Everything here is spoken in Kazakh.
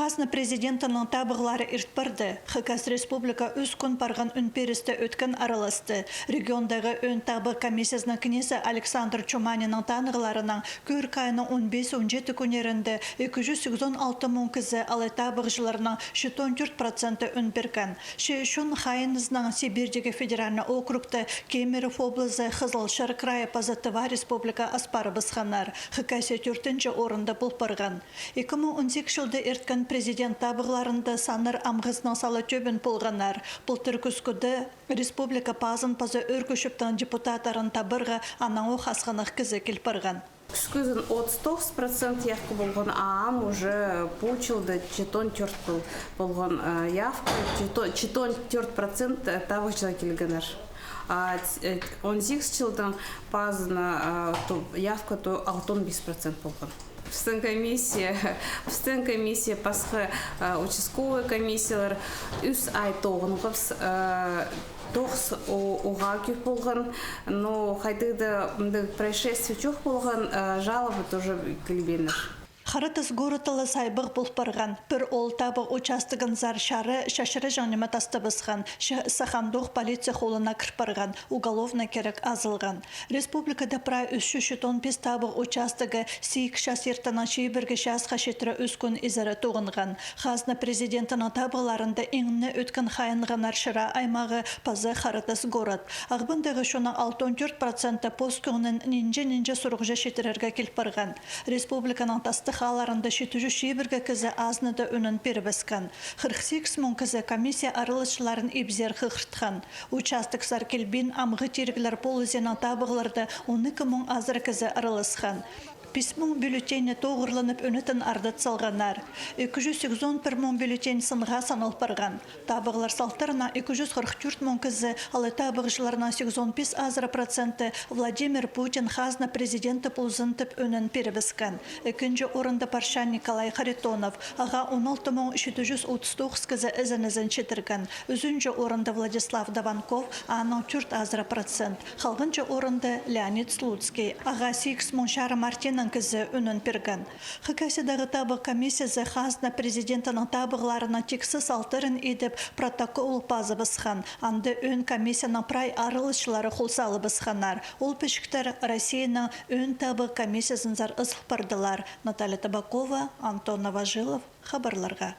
Хазна президентінің табығлары иртпарды. Хыкас республика үз күн барған үнперісті өткен араласты. Региондағы өн табы комиссиясының кінесі Александр Чуманинның танығыларының көр кайының 15-17 күнерінде 286 мың кізі алы табығжыларының 14% үнперкен. Шешун хайынызның Сибирдегі федеральны округты Кемеров облысы Хызылшар крайы Пазатыва республика аспары бысханар. Хыкасе 4-ші орында бұл барған. 2018 жылды ерткен президент табығларында саныр амғызның салы төбін болғанар. Бұл түркіскүді республика пазын пазы өркөшіптің депутаттарын табырға анаңу қасқанық кізі келпарған. Күскізін 39% явка болған ААМ уже получилды 14 болған явка, 14% табықшыға келгенер. 18 жылдың пазына явка 65% болған. Встен комиссия пасхы участковый комиссиялар үс ай тоғынғыз тоғыз уға көп болған, но қайтыды происшествие жоқ болған, жалобы тоже келбенір. Харытыз горытылы сайбық бұлпарған, бір ол табық участығын заршары шашыры жаныма тастабысқан, сахамдуқ полиция қолына кірпарған, уголовна керек азылған. Республикада прай 315 табық участығы сейк шасертінің шейбіргі шасқа шетірі өскін изары тоғынған. Хазна президентінің табыларында еңіні өткен хайынғанар шыра аймағы пазы харытыз город. Ағбындағы шоның 64% поскүңнің нинже сұрғыжа шетірерге келпарған. Республиканың тасты халарында 701 кізі азнады үнін перебіскен. 48 мың кізі комиссия арылышыларын ебзер қықыртқан. Участық саркелбин амғы тергілер полызенің табығыларды 12 мың азыр кізі арылысқан. Письмон бюллетені тоғырланып өнітін ардат салғанар. 281 мың бюллетен сынға саныл парған. Табығылар салтарына 244 мың кізі, алы табығышыларына 85 азыра проценті Владимир Путин хазна президенті пұлзынтып өнін перебіскен. Екінші орында Парша Николай Харитонов, аға 16 мың 739 кізі ізін четірген. Үзінші орында Владислав Даванков, аның 4 азыра процент. Қалғыншы орында Леонид Слуцкий, аға 8 мың Шары Мартин кізі үнін перген. Хыкасидағы табық комиссиясы хазна президентінің табығларына тексіз алтырын едіп протокол базы бысқан. Анды өн комиссияның прай арылышылары қолсалы бысқанар. Ол пешіктер Россияның өн табық комиссиясын зар ызық бардылар. Наталья Табакова, Антон Новожилов, хабарларға.